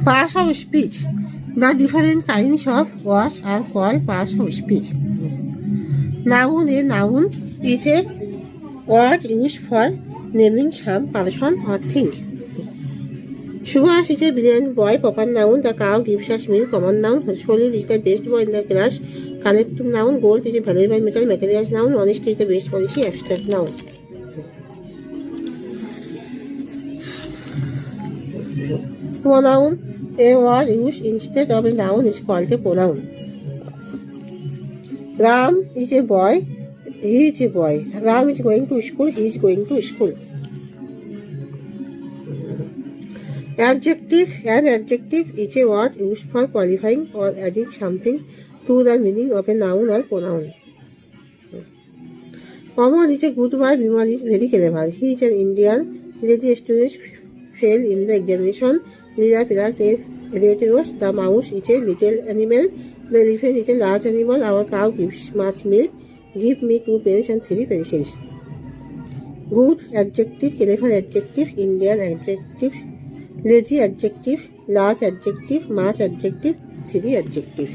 Parts of speech. The different kinds of words are called parts of speech. Noun. A noun is a word used for naming some person or thing. Subhas is a brilliant boy. Proper noun. The cow gives us milk. Common noun. Solid is the best boy in the class. Collective noun. Gold is a valuable metal. Materials noun. Honesty is the best policy. Abstract noun. Pronoun. A word used instead of a noun is called a pronoun. Ram is a boy. He is a boy. Ram is going to school. He is going to school. Adjective. An adjective is a word used for qualifying or adding something to the meaning of a noun or pronoun. Amar is a good boy. Bimal is very clever. He is an Indian. Lazy students fail in the examination. Lila Pilar ate roast. The mouse is a little animal. The elephant is a large animal. Our cow gives much milk. Give me 2 pens and 3 pencils. Good adjective, clever adjective, Indian adjective, lazy adjective, large adjective, much adjective, 3 adjective.